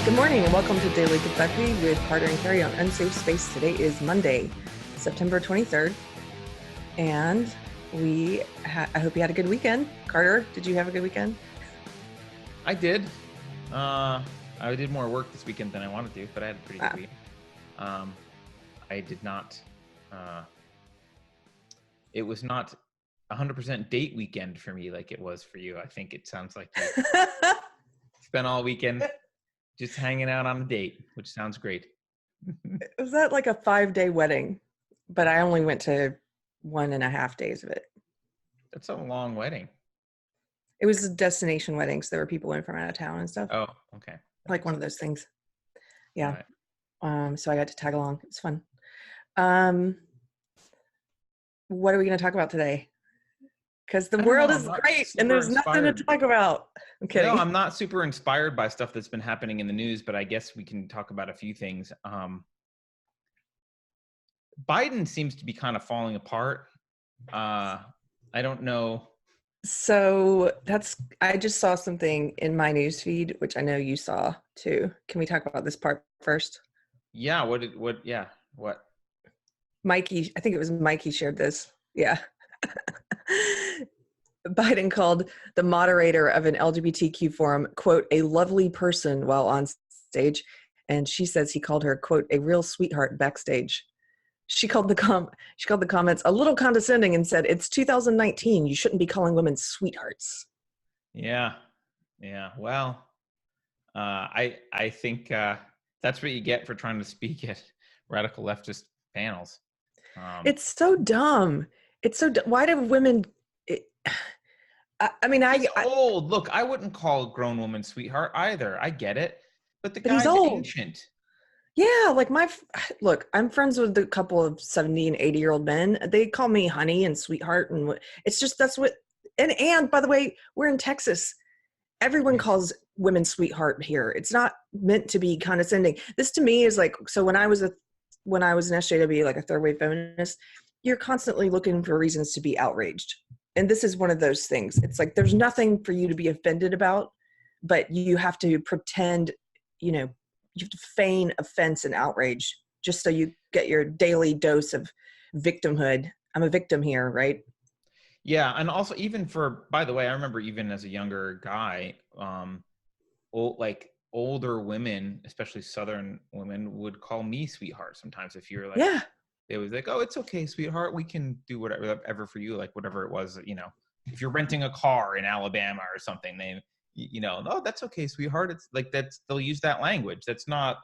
Good morning and welcome to Daily Kentucky with Carter and Keri on Unsafe Space. Today is Monday, September 23rd, and I hope you had a good weekend. Carter, did you have a good weekend? I did. I did more work this weekend than I wanted to, but I had a pretty good week. I did not. It was not 100% date weekend for me like it was for you. I think it sounds like you spent all weekend just hanging out on a date, which sounds great. Was that like a 5-day wedding? But I only went to 1.5 days of it. That's a long wedding. It was a destination wedding, so there were people in from out of town and stuff. Oh, okay. Like one of those things. Yeah. Right. So I got to tag along. It's fun. What are we going to talk about today? Because the world is great and there's nothing to talk about. I'm kidding. No, I'm not super inspired by stuff that's been happening in the news, but I guess we can talk about a few things. Biden seems to be kind of falling apart. I don't know. So I just saw something in my newsfeed, which I know you saw too. Can we talk about this part first? Yeah. What? Mikey, I think it was Mikey shared this. Yeah. Biden called the moderator of an LGBTQ forum, quote, a lovely person while on stage. And she says he called her, quote, a real sweetheart backstage. She called the comments a little condescending and said, it's 2019. You shouldn't be calling women sweethearts. Yeah. Well, I think that's what you get for trying to speak at radical leftist panels. It's so dumb. Why do women? He's old. Look, I wouldn't call a grown woman sweetheart either. I get it, but guy's ancient. Yeah, look, I'm friends with a couple of 70 and 80-year-old men. They call me honey and sweetheart, and it's just that's what. And by the way, we're in Texas. Everyone calls women sweetheart here. It's not meant to be condescending. This to me is like, so when I was an SJW, like a third wave feminist, you're constantly looking for reasons to be outraged. And this is one of those things. It's like there's nothing for you to be offended about, but you have to pretend, you have to feign offense and outrage just so you get your daily dose of victimhood. I'm a victim here, right? Yeah, and also by the way, I remember even as a younger guy, older women, especially Southern women, would call me sweetheart sometimes. If you're like, yeah. It was like, oh, it's okay, sweetheart. We can do whatever for you, like whatever it was, if you're renting a car in Alabama or something, no, that's okay, sweetheart. It's like they'll use that language. That's not,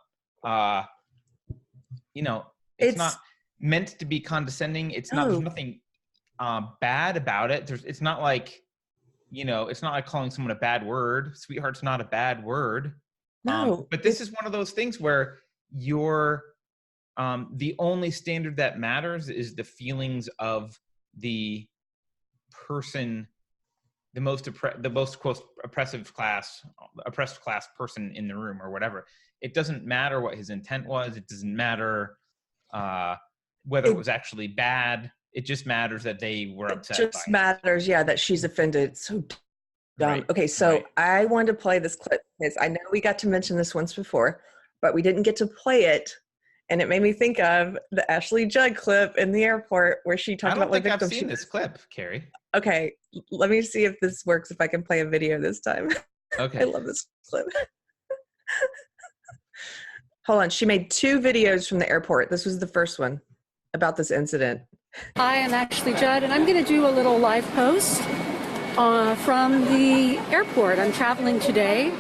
it's not meant to be condescending. It's not, there's nothing bad about it. It's not like, it's not like calling someone a bad word. Sweetheart's not a bad word. No. But this is one of those things where the only standard that matters is the feelings of the person, the most quote oppressed class person in the room or whatever. It doesn't matter what his intent was. It doesn't matter whether it was actually bad. It just matters that they were upset. It just matters, yeah, that she's offended. It's so dumb. Right. Okay, so I wanted to play this clip because I know we got to mention this once before, but we didn't get to play it. And it made me think of the Ashley Judd clip in the airport where she talked about what victim. I've seen this clip, Keri. Okay, let me see if this works, if I can play a video this time. Okay. I love this clip. Hold on, she made 2 videos from the airport. This was the first one about this incident. Hi, I'm Ashley Judd, and I'm going to do a little live post from the airport. I'm traveling today.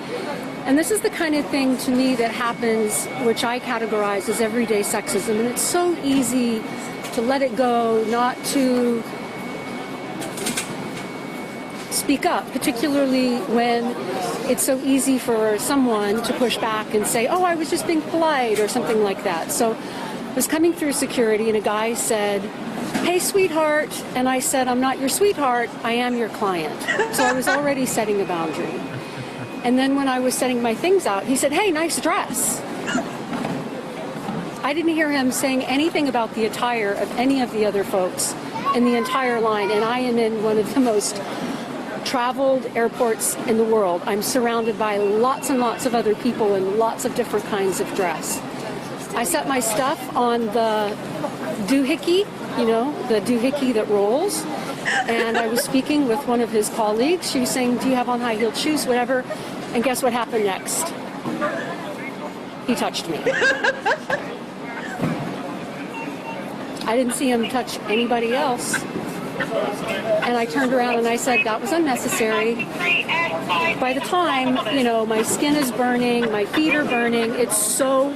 And this is the kind of thing to me that happens, which I categorize as everyday sexism. And it's so easy to let it go, not to speak up, particularly when it's so easy for someone to push back and say, oh, I was just being polite or something like that. So I was coming through security and a guy said, hey, sweetheart. And I said, I'm not your sweetheart. I am your client. So I was already setting a boundary. And then when I was setting my things out, he said, hey, nice dress. I didn't hear him saying anything about the attire of any of the other folks in the entire line. And I am in one of the most traveled airports in the world. I'm surrounded by lots and lots of other people in lots of different kinds of dress. I set my stuff on the doohickey, the doohickey that rolls. And I was speaking with one of his colleagues. She was saying, do you have on high-heeled shoes, whatever? And guess what happened next? He touched me. I didn't see him touch anybody else. And I turned around and I said, that was unnecessary. By the time, my skin is burning, my feet are burning, it's so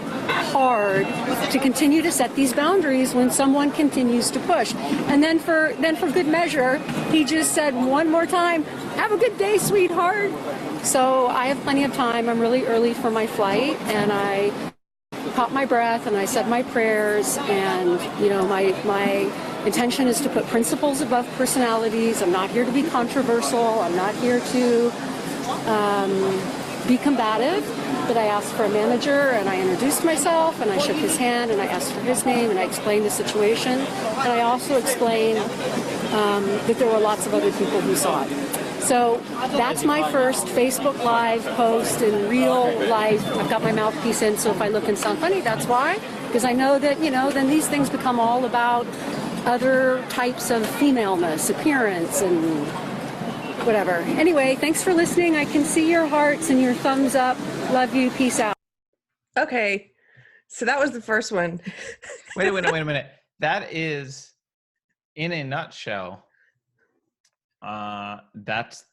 hard to continue to set these boundaries when someone continues to push. And then for good measure, he just said one more time, have a good day, sweetheart. So I have plenty of time. I'm really early for my flight, and I caught my breath and I said my prayers, and my intention is to put principles above personalities. I'm not here to be controversial. I'm not here to be combative. But I asked for a manager, and I introduced myself, and I shook his hand, and I asked for his name, and I explained the situation. And I also explained that there were lots of other people who saw it. So that's my first Facebook Live post in real life. I've got my mouthpiece in, so if I look and sound funny, that's why. Because I know that, then these things become all about other types of femaleness, appearance, and whatever. Anyway, thanks for listening. I can see your hearts and your thumbs up. Love you. Peace out. Okay. So that was the first one. Wait a minute. That is, in a nutshell, that's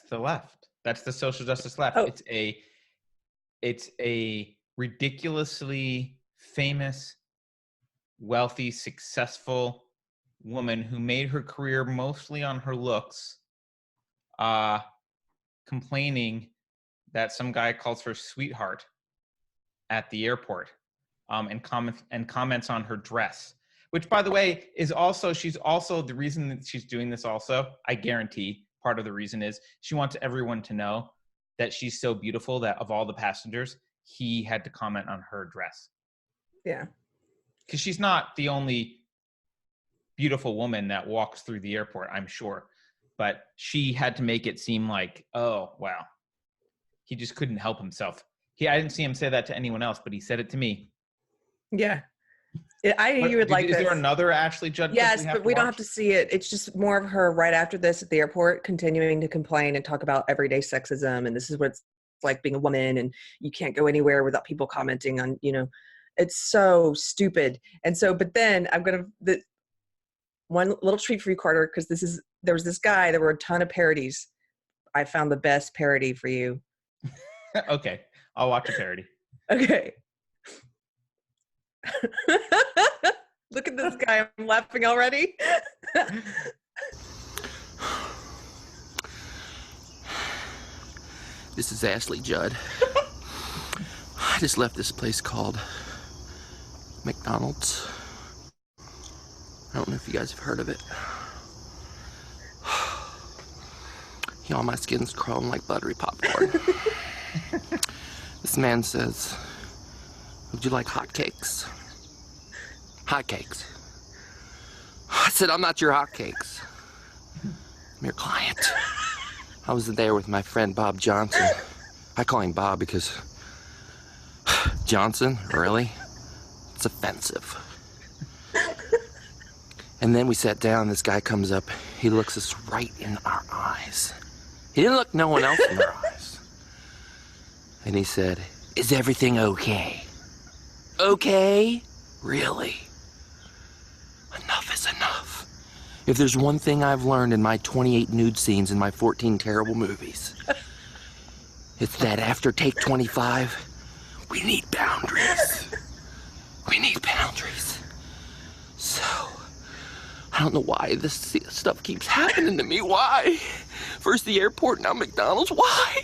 the left. That's the social justice left. Oh. It's a ridiculously famous, wealthy, successful woman who made her career mostly on her looks, complaining that some guy calls her sweetheart at the airport, and comments on her dress, which, by the way, she's also the reason that she's doing this. Also, I guarantee part of the reason is she wants everyone to know that she's so beautiful that of all the passengers, he had to comment on her dress. Yeah. Because she's not the only beautiful woman that walks through the airport, I'm sure. But she had to make it seem like, oh, wow. He just couldn't help himself. I didn't see him say that to anyone else, but he said it to me. Yeah. I knew you would like this. Is there another Ashley Judd? Yes, but we don't have to see it. It's just more of her right after this at the airport, continuing to complain and talk about everyday sexism. And this is what it's like being a woman, and you can't go anywhere without people commenting on, it's so stupid. And so, but then one little treat for you, Carter, because there was this guy, there were a ton of parodies. I found the best parody for you. Okay. I'll watch a parody. Okay. Look at this guy. I'm laughing already. This is Ashley Judd. I just left this place called McDonald's. I don't know if you guys have heard of it. My skin's crawling like buttery popcorn. This man says, would you like hotcakes? Hotcakes. I said, I'm not your hotcakes. I'm your client. I was there with my friend Bob Johnson. I call him Bob because Johnson, really? It's offensive. And then we sat down, this guy comes up, he looks us right in our eyes. He didn't look no one else in our eyes. And he said, is everything okay? Okay? Really? Enough is enough. If there's one thing I've learned in my 28 nude scenes in my 14 terrible movies, it's that after take 25, we need boundaries. We need boundaries. So, I don't know why this stuff keeps happening to me. Why? First the airport, now McDonald's. Why?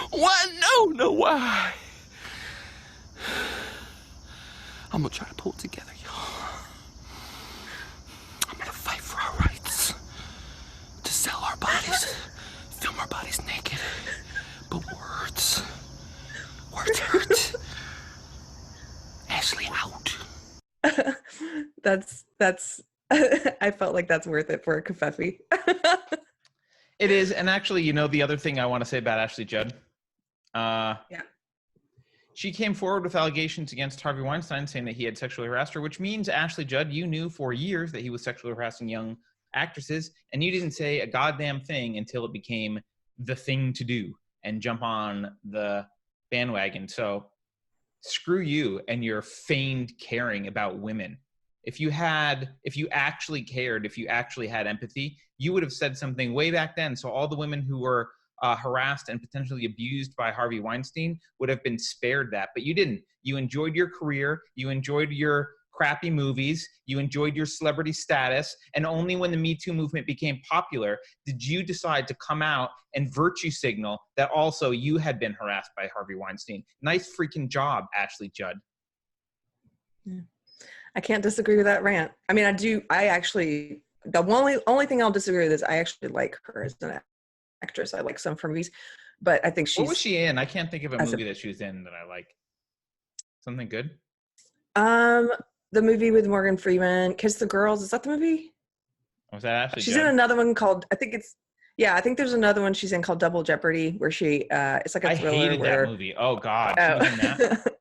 Why? No, why? I'm gonna try to pull it together, y'all. I'm gonna fight for our rights to sell our bodies, film our bodies naked. But words hurt. Ashley out. That's I felt like that's worth it for a kafefe. It is. And actually, you know, the other thing I want to say about Ashley Judd, Yeah. she came forward with allegations against Harvey Weinstein saying that he had sexually harassed her, which means, Ashley Judd, you knew for years that he was sexually harassing young actresses, and you didn't say a goddamn thing until it became the thing to do and jump on the bandwagon. So screw you and your feigned caring about women. If you actually cared, if you actually had empathy, you would have said something way back then. So all the women who were harassed and potentially abused by Harvey Weinstein would have been spared that, but you didn't. You enjoyed your career, you enjoyed your crappy movies, you enjoyed your celebrity status, and only when the Me Too movement became popular did you decide to come out and virtue signal that also you had been harassed by Harvey Weinstein. Nice freaking job, Ashley Judd. Yeah. I can't disagree with that rant. I mean, I actually, the only thing I'll disagree with is I actually like her as an actress. I like some of her movies, but I think she's... What was she in? I can't think of a movie that she was in that I like. Something good? The movie with Morgan Freeman, Kiss the Girls. Is that the movie? Was that Ashley She's Judd? in another one called, I think there's another one she's in called Double Jeopardy, where she, it's like a thriller. I hated that movie. Oh God. She was in that?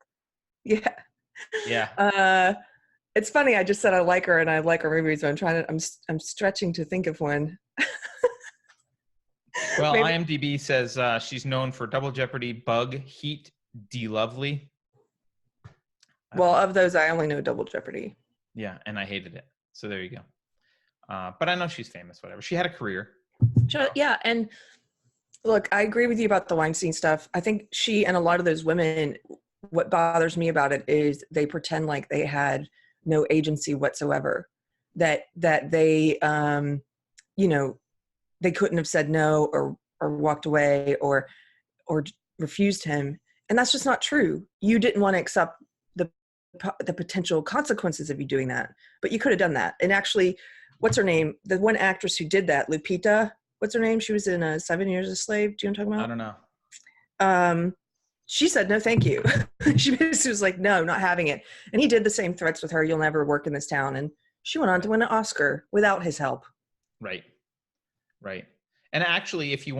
Yeah. Yeah. It's funny. I just said I like her and I like her movies, but I'm stretching to think of one. Well, IMDb says she's known for Double Jeopardy, Bug, Heat, D Lovely. Well, of those, I only know Double Jeopardy. Yeah, and I hated it. So there you go. But I know she's famous, whatever. She had a career. Yeah, and look, I agree with you about the Weinstein stuff. I think she and a lot of those women, what bothers me about it is they pretend like they had no agency whatsoever. That they, they couldn't have said no or walked away or refused him. And that's just not true. You didn't want to accept the potential consequences of you doing that, but you could have done that. And actually, what's her name? The one actress who did that, Lupita, what's her name? She was in 7 Years a Slave. Do you know what I'm talking about? I don't know. She said, no, thank you. She basically was like, no, not having it. And he did the same threats with her. You'll never work in this town. And she went on to win an Oscar without his help. Right. And actually, if you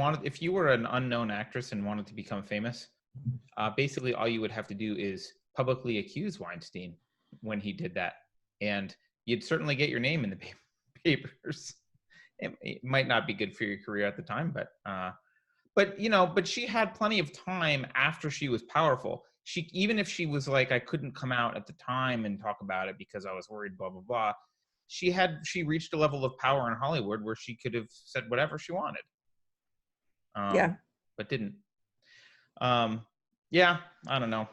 were an unknown actress and wanted to become famous, basically all you would have to do is publicly accuse Weinstein when he did that. And you'd certainly get your name in the papers. It might not be good for your career at the time, but she had plenty of time after she was powerful. Even if she was like, I couldn't come out at the time and talk about it because I was worried, blah, blah, blah. She reached a level of power in Hollywood where she could have said whatever she wanted. But didn't. Yeah, I don't know.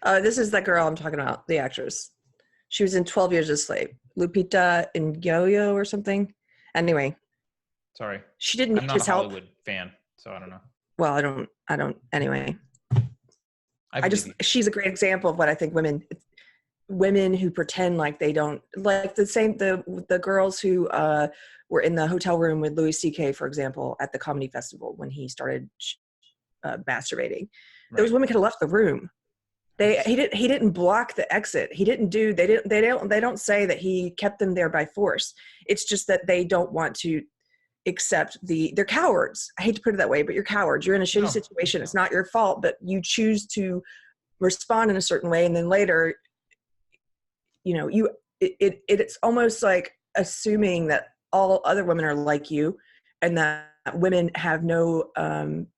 This is that girl I'm talking about, the actress. She was in 12 Years a Slave. Lupita Nyong'o or something. Anyway. Sorry. She didn't need his help. I'm not a Hollywood fan, so I don't know. Well, I don't, anyway. She's a great example of what I think women who pretend like they don't, like the girls who were in the hotel room with Louis C.K., for example, at the comedy festival when he started masturbating. Right. Those women could have left the room. He didn't block the exit. They don't say that he kept them there by force. It's just that they don't want to accept they're cowards. I hate to put it that way, but you're cowards. You're in a shitty situation. It's not your fault, but you choose to respond in a certain way. And then later, it's almost like assuming that all other women are like you and that women have no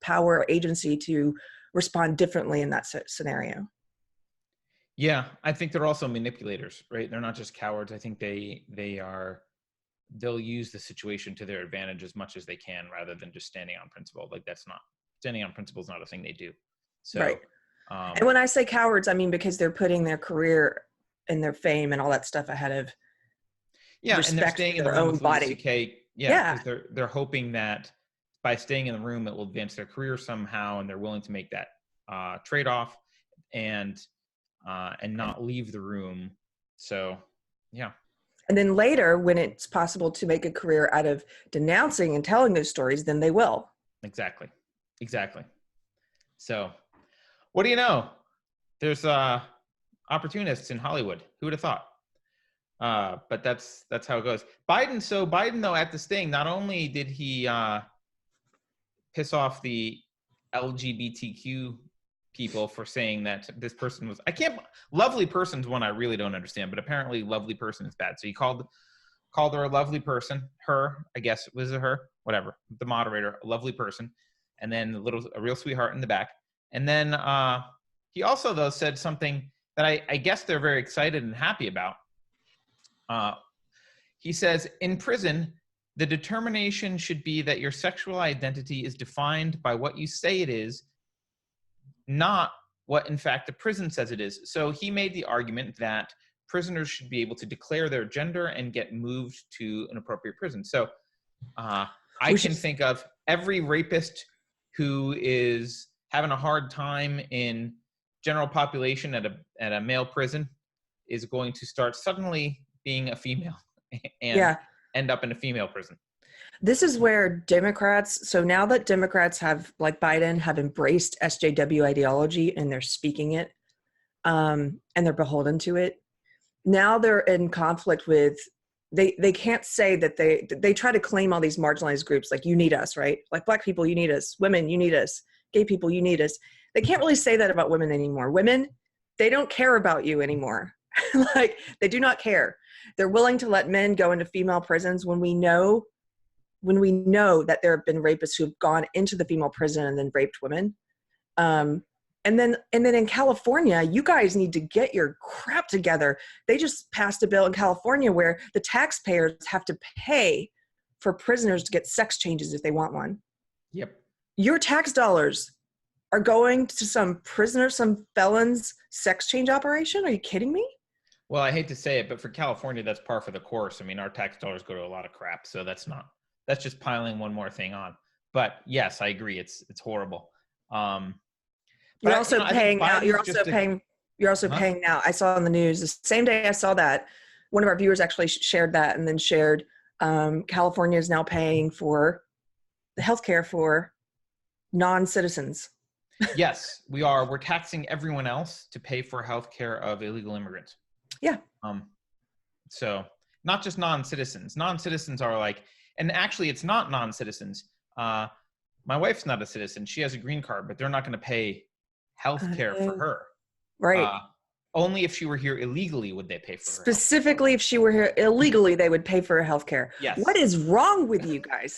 power or agency to respond differently in that scenario. Yeah, I think they're also manipulators, right? They're not just cowards. I think they'll use the situation to their advantage as much as they can rather than just standing on principle. Like standing on principle is not a thing they do. So, right. And when I say cowards, I mean because they're putting their career and their fame and all that stuff ahead of respect and they're staying in their own body. Because they're hoping that by staying in the room, it will advance their career somehow, and they're willing to make that trade-off and not leave the room. So, yeah. And then later, when it's possible to make a career out of denouncing and telling those stories, then they will. Exactly. So, what do you know? There's opportunists in Hollywood. Who would have thought? But that's how it goes. Biden though, at this thing, not only did he piss off the LGBTQ people for saying that this person was, lovely person's one I really don't understand, but apparently lovely person is bad. So he called her a lovely person, I guess, was it her? Whatever, the moderator, a lovely person, and then a real sweetheart in the back. And then he also, though, said something that I guess they're very excited and happy about. He says, in prison, the determination should be that your sexual identity is defined by what you say it is, not what, in fact, the prison says it is. So he made the argument that prisoners should be able to declare their gender and get moved to an appropriate prison. So I can think of every rapist who is having a hard time in general population at a male prison is going to start suddenly being a female and end up in a female prison. This is where Democrats, so now that Democrats have, like Biden, have embraced SJW ideology and they're speaking it, and they're beholden to it, now they're in conflict with, they can't say that they try to claim all these marginalized groups, like, you need us, right? Like, Black people, you need us. Women, you need us. Gay people, you need us. They can't really say that about women anymore. Women, they don't care about you anymore. Like, they do not care. They're willing to let men go into female prisons when we know that there have been rapists who've gone into the female prison and then raped women. And then in California, you guys need to get your crap together. They just passed a bill in California where the taxpayers have to pay for prisoners to get sex changes if they want one. Yep. Your tax dollars are going to some prisoner, some felon's sex change operation? Are you kidding me? Well, I hate to say it, but for California, that's par for the course. I mean, our tax dollars go to a lot of crap, so that's just piling one more thing on. But yes, I agree. It's horrible. You're also paying now. You're also paying now. I saw on the news the same day I saw that, one of our viewers actually shared that and then shared California is now paying for the healthcare for non-citizens. Yes, we are. We're taxing everyone else to pay for healthcare of illegal immigrants. Yeah. So not just non-citizens. Non-citizens are like, and actually it's not non-citizens. My wife's not a citizen. She has a green card, but they're not going to pay health care for her. Right. Only if she were here illegally would they pay for her. Specifically, if she were here illegally, they would pay for her health care. Yes. What is wrong with you guys?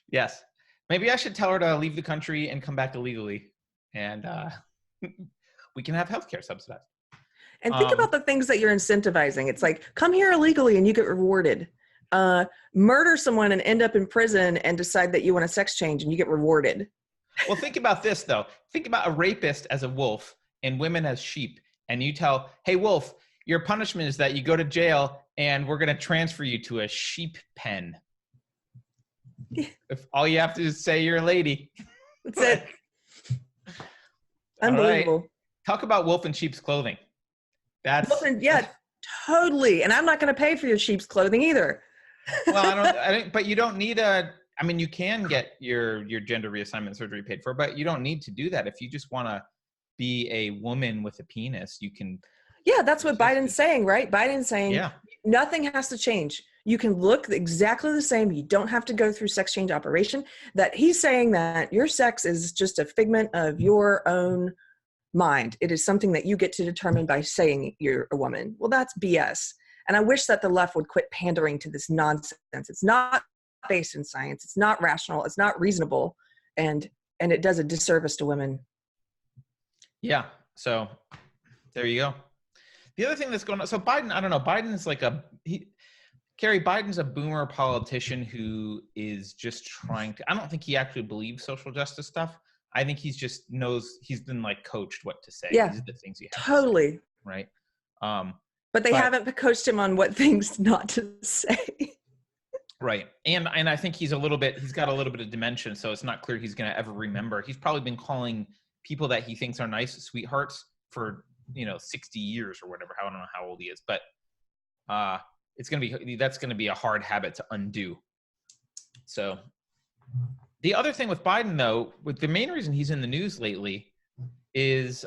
Yes. Maybe I should tell her to leave the country and come back illegally, and we can have health care subsidized. And think about the things that you're incentivizing. It's like, come here illegally and you get rewarded. Murder someone and end up in prison and decide that you want a sex change and you get rewarded. Well, think about this, though. Think about a rapist as a wolf and women as sheep. And you tell, hey, wolf, your punishment is that you go to jail and we're going to transfer you to a sheep pen. If all you have to do is say you're a lady. That's it. Unbelievable. Right. Talk about wolf in sheep's clothing. Totally. And I'm not going to pay for your sheep's clothing either. Well, I don't, but you don't need you can get your gender reassignment surgery paid for, but you don't need to do that. If you just want to be a woman with a penis, you can. Yeah, that's what Biden's saying, right? Biden's saying nothing has to change. You can look exactly the same. You don't have to go through sex change operation. That he's saying that your sex is just a figment of your own mind. It is something that you get to determine by saying you're a woman. Well, that's BS. And I wish that the left would quit pandering to this nonsense. It's not based in science. It's not rational. It's not reasonable. And it does a disservice to women. Yeah. So there you go. The other thing that's going on, so Biden, I don't know, Biden is like Keri, Biden's a boomer politician who is just trying to, I don't think he actually believes social justice stuff. I think he's just knows, he's been like coached what to say. Yeah, these are the things he has totally. to say, right? But they haven't coached him on what things not to say. Right. And I think he's got a little bit of dementia, so it's not clear he's going to ever remember. He's probably been calling people that he thinks are nice sweethearts for, 60 years or whatever. I don't know how old he is, but that's going to be a hard habit to undo. So the other thing with Biden, though, with the main reason he's in the news lately is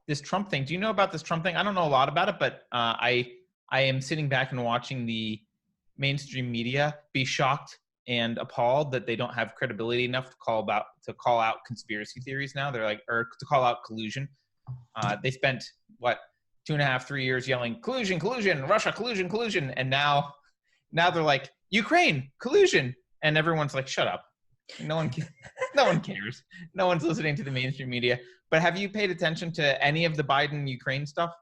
this Trump thing. Do you know about this Trump thing? I don't know a lot about it, but I am sitting back and watching the mainstream media be shocked and appalled that they don't have credibility enough to call out conspiracy theories now. They're like, or to call out collusion. They spent 2.5, 3 years yelling collusion, Russia, collusion, and now they're like, Ukraine, collusion, and everyone's like, shut up. No one cares. No one's listening to the mainstream media. But have you paid attention to any of the Biden Ukraine stuff?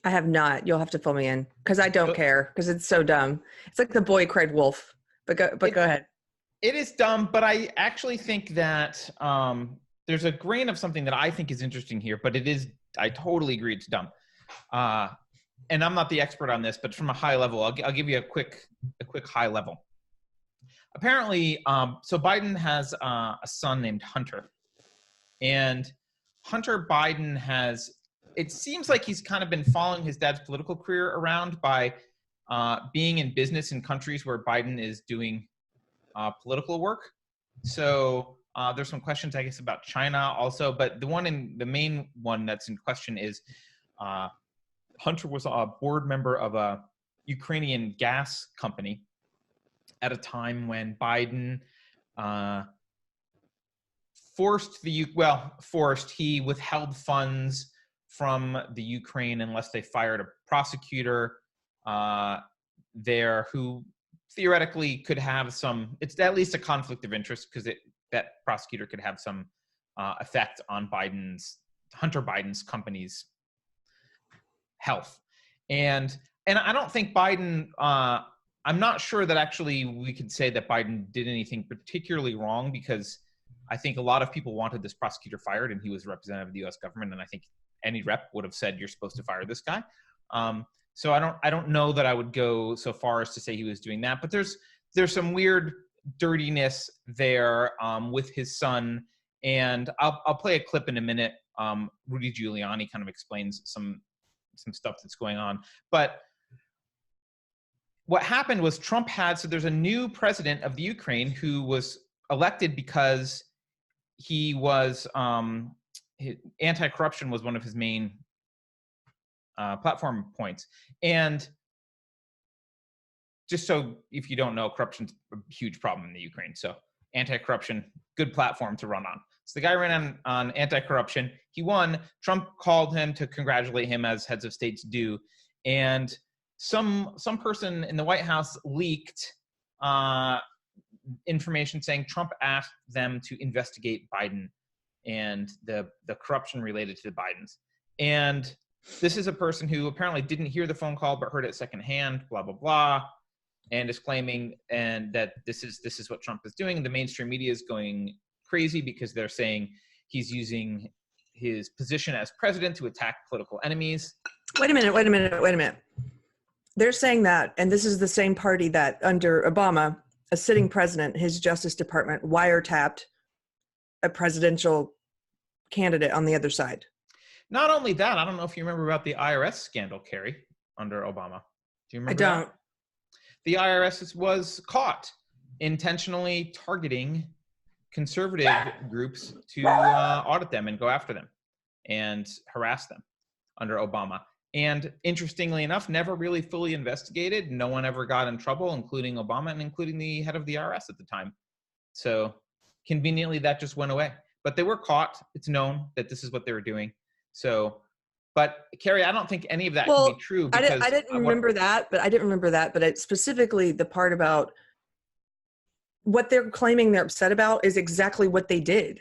I have not. You'll have to fill me in because I don't care because it's so dumb. It's like the boy cried wolf. But go ahead. It is dumb, but I actually think that there's a grain of something that I think is interesting here. But I totally agree it's dumb. And I'm not the expert on this, but from a high level, I'll give you a quick high level. Apparently, so Biden has a son named Hunter, and Hunter Biden it seems like he's kind of been following his dad's political career around by being in business in countries where Biden is doing political work. So there's some questions, I guess, about China also, but the main one that's in question is Hunter was a board member of a Ukrainian gas company at a time when Biden he withheld funds from the Ukraine unless they fired a prosecutor there who theoretically could have it's at least a conflict of interest because that prosecutor could have some effect on Hunter Biden's company's health. And I don't think Biden, I'm not sure that actually we could say that Biden did anything particularly wrong because I think a lot of people wanted this prosecutor fired and he was a representative of the US government. And I think any rep would have said, you're supposed to fire this guy. So I don't know that I would go so far as to say he was doing that, but there's some weird dirtiness there with his son. And I'll play a clip in a minute. Rudy Giuliani kind of explains some stuff that's going on. But what happened was so there's a new president of the Ukraine who was elected because he was, anti-corruption was one of his main platform points. And just so if you don't know, corruption's a huge problem in the Ukraine. So anti-corruption, good platform to run on. So the guy ran on anti-corruption. He won. Trump called him to congratulate him as heads of states do. And some person in the White House leaked information saying Trump asked them to investigate Biden and the corruption related to the Bidens. And this is a person who apparently didn't hear the phone call but heard it secondhand, blah, blah, blah, and is claiming that this is what Trump is doing. The mainstream media is going crazy because they're saying he's using his position as president to attack political enemies. Wait a minute. They're saying that, and this is the same party that under Obama, a sitting president, his Justice Department wiretapped a presidential candidate on the other side. Not only that, I don't know if you remember about the IRS scandal, Keri, under Obama. Do you remember? I don't. That? The IRS was caught intentionally targeting conservative groups to audit them and go after them and harass them under Obama. And interestingly enough, never really fully investigated. No one ever got in trouble, including Obama and including the head of the IRS at the time. So conveniently, that just went away. But they were caught. It's known that this is what they were doing. So, but Keri, I don't think any of that can be true. Because I didn't remember that, but specifically the part about what they're claiming they're upset about is exactly what they did.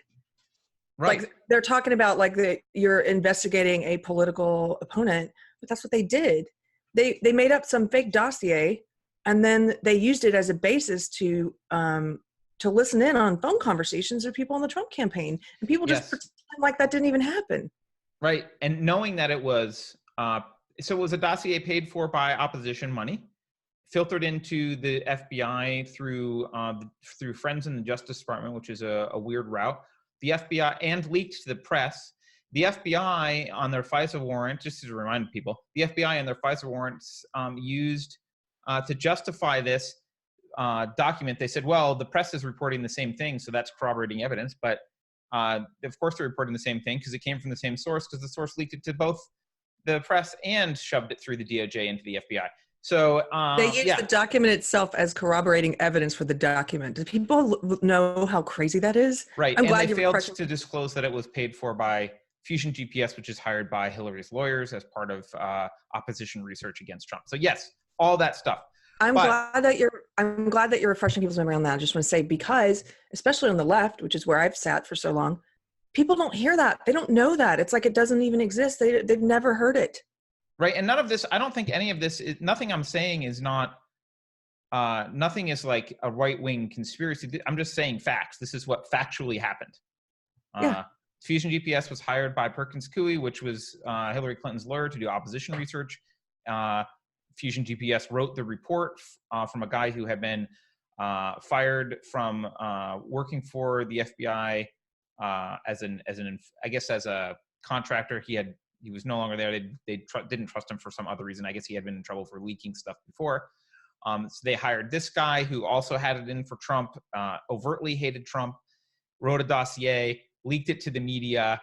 Right. Like they're talking about you're investigating a political opponent, but that's what they did. They made up some fake dossier and then they used it as a basis to listen in on phone conversations with people in the Trump campaign. And people just pretend like that didn't even happen. Right. And knowing that it was, so it was a dossier paid for by opposition money, filtered into the FBI through friends in the Justice Department, which is a weird route. The FBI, and leaked to the press. The FBI on their FISA warrant, just to remind people, the FBI and their FISA warrants used to justify this document. They said, well, the press is reporting the same thing, so that's corroborating evidence. But Of course, they're reporting the same thing because it came from the same source, because the source leaked it to both the press and shoved it through the DOJ into the FBI. So they use the document itself as corroborating evidence for the document. Do people know how crazy that is? Right, I'm and glad they you failed to disclose that it was paid for by Fusion GPS, which is hired by Hillary's lawyers as part of opposition research against Trump. So yes, all that stuff. I'm glad that you're refreshing people's memory on that. I just want to say, because especially on the left, which is where I've sat for so long, people don't hear that. They don't know that. It's like it doesn't even exist. They've never heard it. Right, and none of this, I don't think any of this, nothing I'm saying is not, nothing is like a right-wing conspiracy. I'm just saying facts. This is what factually happened. Yeah. Fusion GPS was hired by Perkins Coie, which was Hillary Clinton's lawyer, to do opposition research. Fusion GPS wrote the report from a guy who had been fired from working for the FBI as a contractor. He was no longer there. They didn't trust him for some other reason. I guess he had been in trouble for leaking stuff before. So they hired this guy who also had it in for Trump, overtly hated Trump, wrote a dossier, leaked it to the media,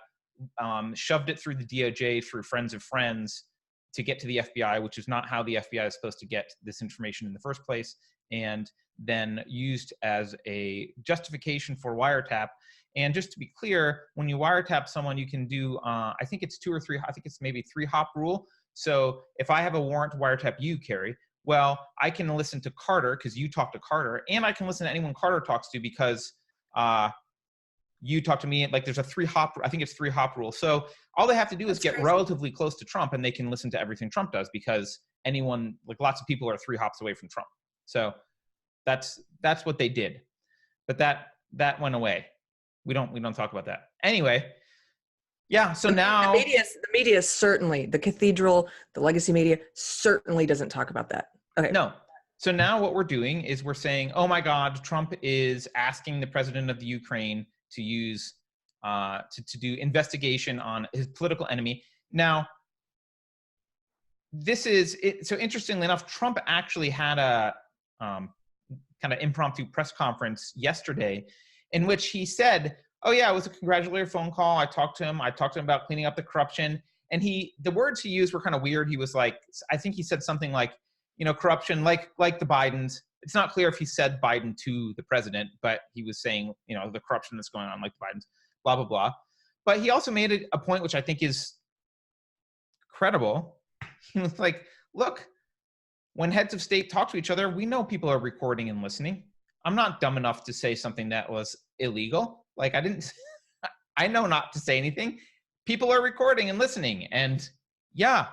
shoved it through the DOJ through friends of friends to get to the FBI, which is not how the FBI is supposed to get this information in the first place, and then used as a justification for wiretap. And just to be clear, when you wiretap someone, you can do, I think it's maybe 3-hop rule. So if I have a warrant to wiretap you, Keri, well, I can listen to Carter because you talk to Carter, and I can listen to anyone Carter talks to because you talk to me. Like there's a 3-hop, I think it's 3-hop rule. So all they have to do is get relatively close to Trump, and they can listen to everything Trump does, because anyone, like lots of people are 3 hops away from Trump. So that's what they did. But that went away. We don't talk about that. Anyway, yeah, so now the media certainly, the cathedral, the legacy media certainly doesn't talk about that. Okay. No. So now what we're doing is we're saying, oh my God, Trump is asking the president of the Ukraine to use to do investigation on his political enemy. Now, this is it. So interestingly enough, Trump actually had a kind of impromptu press conference yesterday in which he said, oh yeah, it was a congratulatory phone call. I talked to him about cleaning up the corruption. And the words he used were kind of weird. He was like, I think he said something like, corruption, like the Bidens. It's not clear if he said Biden to the president, but he was saying, the corruption that's going on, like the Bidens, blah, blah, blah. But he also made a point, which I think is credible. He was like, look, when heads of state talk to each other, we know people are recording and listening. I'm not dumb enough to say something that was illegal. Like I know not to say anything. People are recording and listening. And yeah,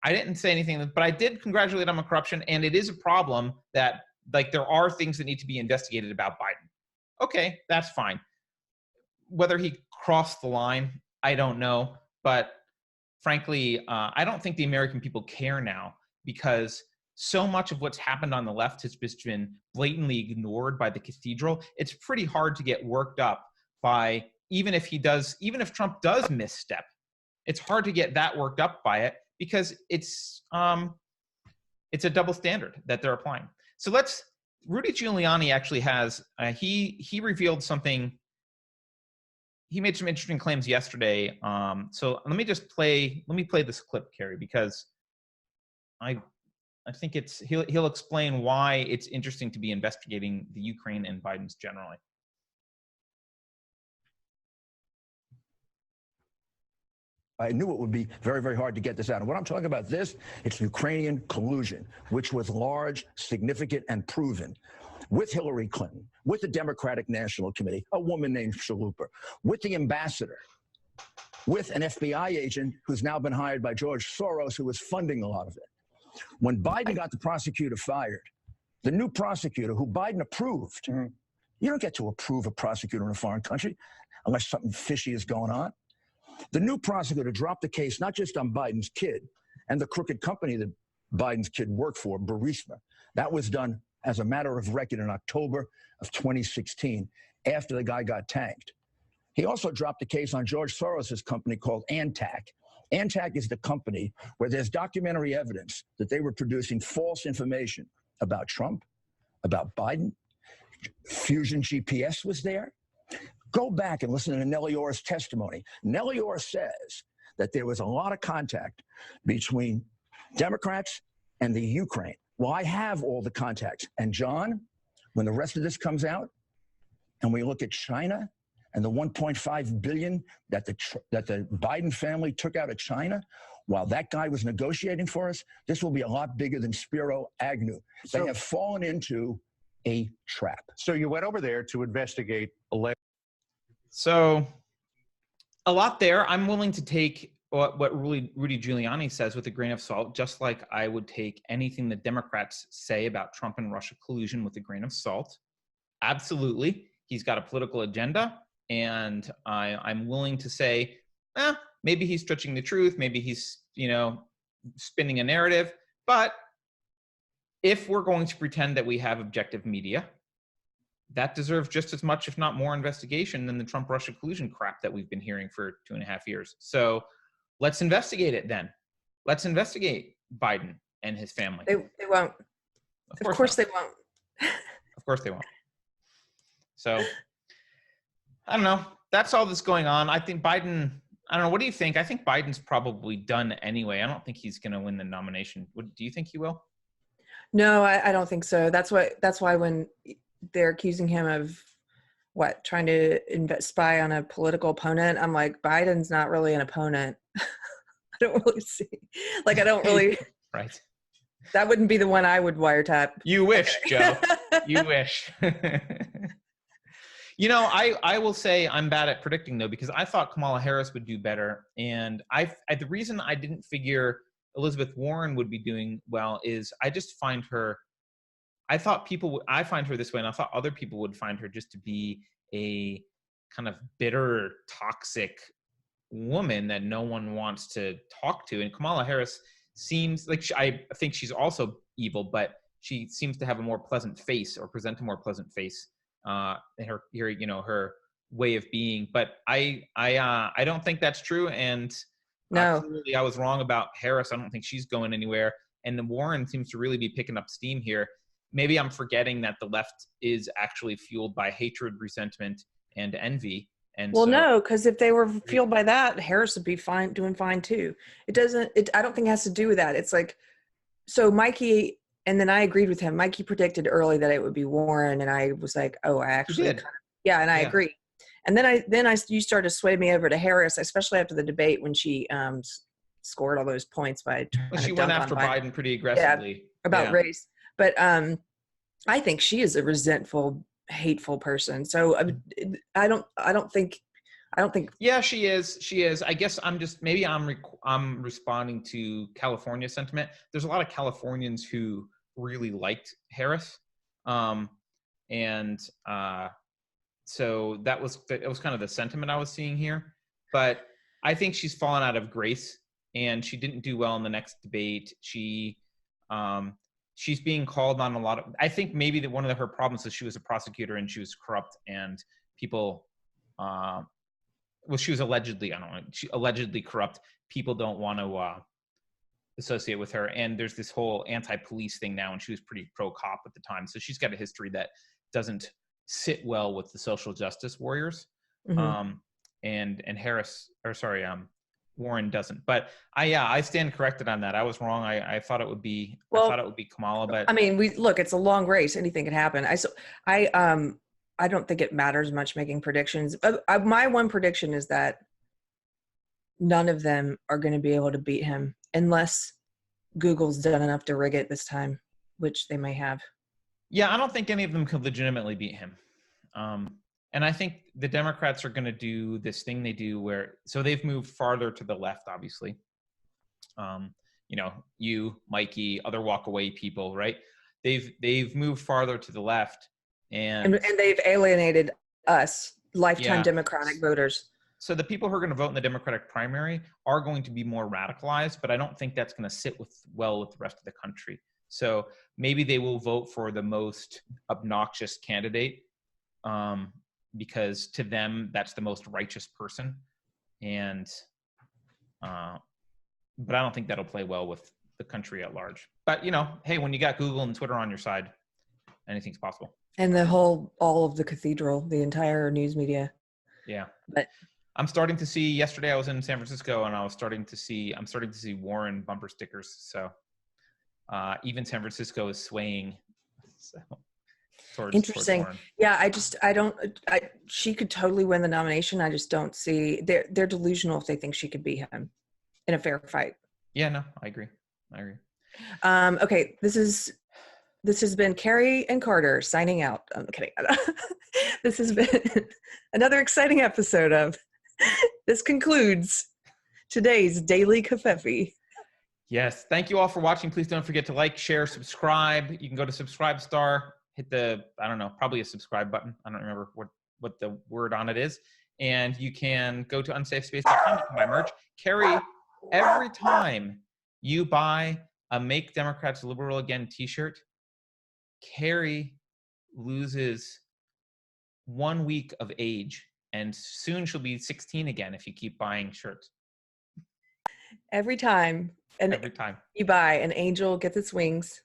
I didn't say anything, but I did congratulate him on corruption. And it is a problem that there are things that need to be investigated about Biden. Okay, that's fine. Whether he crossed the line, I don't know. But frankly, I don't think the American people care now, because so much of what's happened on the left has just been blatantly ignored by the cathedral. It's pretty hard to get worked up by, even if Trump does misstep, it's hard to get that worked up by it, because it's a double standard that they're applying. So Rudy Giuliani actually has, he revealed something. He made some interesting claims yesterday. So let me play this clip, Keri, because I think he'll explain why it's interesting to be investigating the Ukraine and Biden's generally. I knew it would be very, very hard to get this out. And what I'm talking about it's Ukrainian collusion, which was large, significant, and proven, with Hillary Clinton, with the Democratic National Committee, a woman named Shalupa, with the ambassador, with an FBI agent who's now been hired by George Soros, who was funding a lot of it. When Biden got the prosecutor fired, the new prosecutor who Biden approved, you don't get to approve a prosecutor in a foreign country unless something fishy is going on. The new prosecutor dropped the case not just on Biden's kid and the crooked company that Biden's kid worked for, Burisma. That was done as a matter of record in October of 2016, after the guy got tanked. He also dropped the case on George Soros' company called Antac. Antac is the company where there's documentary evidence that they were producing false information about Trump, about Biden. Fusion GPS was there. Go back and listen to Nellie Orr's testimony. Nellie Orr says that there was a lot of contact between Democrats and the Ukraine. Well, I have all the contacts. And John, when the rest of this comes out, and we look at China and the 1.5 billion that the Biden family took out of China, while that guy was negotiating for us, this will be a lot bigger than Spiro Agnew. They have fallen into a trap. So you went over there to investigate. So a lot there. I'm willing to take what Rudy Giuliani says with a grain of salt, just like I would take anything the Democrats say about Trump and Russia collusion with a grain of salt. Absolutely. He's got a political agenda, and I'm willing to say, maybe he's stretching the truth. Maybe he's, spinning a narrative. But if we're going to pretend that we have objective media, that deserves just as much, if not more, investigation than the Trump-Russia collusion crap that we've been hearing for 2.5 years. So let's investigate it then. Let's investigate Biden and his family. They won't. Of course they won't. Of course they won't. So I don't know. That's all that's going on. I think Biden, I don't know. What do you think? I think Biden's probably done anyway. I don't think he's going to win the nomination. Do you think he will? No, I don't think so. That's why when they're accusing him of trying to spy on a political opponent, I'm like, Biden's not really an opponent. I don't really see. I don't really. Right. That wouldn't be the one I would wiretap. You wish, Joe. You wish. I will say I'm bad at predicting, though, because I thought Kamala Harris would do better. And the reason I didn't figure Elizabeth Warren would be doing well is I just find her, I find her this way, and I thought other people would find her just to be a kind of bitter, toxic woman that no one wants to talk to. And Kamala Harris seems like, I think she's also evil, but she seems to have a more pleasant face, or present a more pleasant face in her way of being. But I don't think that's true. And no, clearly I was wrong about Harris. I don't think she's going anywhere. And the Warren seems to really be picking up steam here. Maybe I'm forgetting that the left is actually fueled by hatred, resentment, and envy. And no, because if they were fueled by that, Harris would be doing fine too. I don't think it has to do with that. It's like, so Mikey, and then I agreed with him. Mikey predicted early that it would be Warren, and I was like, oh, I actually, I agree. And then you started to sway me over to Harris, especially after the debate when she scored all those points by. Well, she went after Biden pretty aggressively about race, but I think she is a resentful, hateful person. So I don't think. Yeah, she is. I guess I'm responding to California sentiment. There's a lot of Californians who really liked Harris, so it was kind of the sentiment I was seeing here. But I think she's fallen out of grace, and she didn't do well in the next debate. She's being called on a lot of, I think maybe that one of her problems is she was a prosecutor and she was corrupt, and people, she was allegedly corrupt. People don't want to associate with her. And there's this whole anti-police thing now, and she was pretty pro-cop at the time. So she's got a history that doesn't sit well with the social justice warriors. Mm-hmm. Warren doesn't. But I stand corrected on that. I was wrong. I thought it would be Kamala, but I mean, it's a long race. Anything can happen. I don't think it matters much making predictions. My one prediction is that none of them are going to be able to beat him unless Google's done enough to rig it this time, which they may have. Yeah, I don't think any of them could legitimately beat him. And I think the Democrats are going to do this thing they do so they've moved farther to the left, obviously. You, Mikey, other walk away people, right? They've moved farther to the left, and they've alienated us, lifetime Democratic voters. So the people who are going to vote in the Democratic primary are going to be more radicalized, but I don't think that's going to sit well with the rest of the country. So maybe they will vote for the most obnoxious candidate, because to them that's the most righteous person, and but I don't think that'll play well with the country at large. But hey, when you got Google and Twitter on your side, anything's possible. And all of the cathedral, the entire news media. Yeah. But I'm starting to see, yesterday I was in San Francisco and I'm starting to see Warren bumper stickers. So even San Francisco is swaying so, towards interesting. Warren. Yeah, she could totally win the nomination. I just don't see, they're delusional if they think she could beat him in a fair fight. Yeah, no, I agree. Okay, this has been Keri and Carter signing out. I'm kidding. This has been another exciting episode of This concludes today's Daily Covfefe. Yes. Thank you all for watching. Please don't forget to like, share, subscribe. You can go to Subscribe Star, hit the, I don't know, probably a subscribe button. I don't remember what the word on it is. And you can go to unsafespace.com to buy merch. Keri, every time you buy a Make Democrats Liberal Again t-shirt, Keri loses 1 week of age. And soon she'll be 16 again if you keep buying shirts. Every time you buy, an angel gets its wings.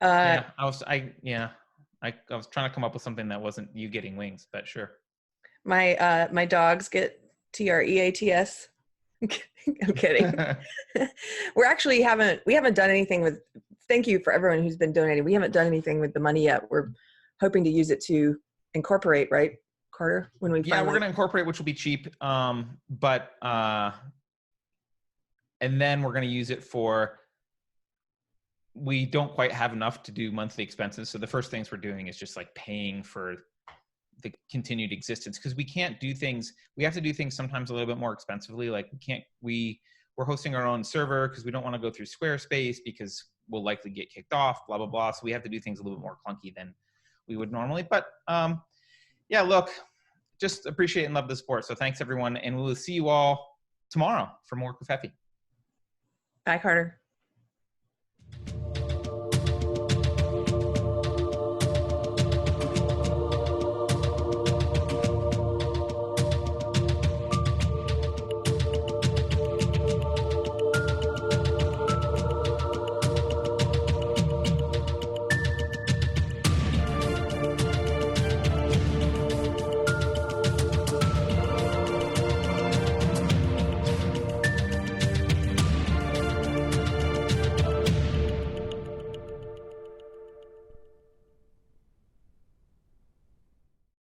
I was trying to come up with something that wasn't you getting wings, but sure. My dogs get TREATS. I'm kidding. We haven't done anything with. Thank you for everyone who's been donating. We haven't done anything with the money yet. We're hoping to use it to incorporate, right, Carter? When we we're going to incorporate, which will be cheap. And then we're going to use it for. We don't quite have enough to do monthly expenses, so the first things we're doing is just like paying for the continued existence, because we can't do things. We have to do things sometimes a little bit more expensively. Like we're hosting our own server because we don't want to go through Squarespace because we'll likely get kicked off, blah, blah, blah. So we have to do things a little bit more clunky than we would normally. But yeah, look, just appreciate and love the support. So thanks everyone. And we will see you all tomorrow for more Covfefe. Bye, Carter.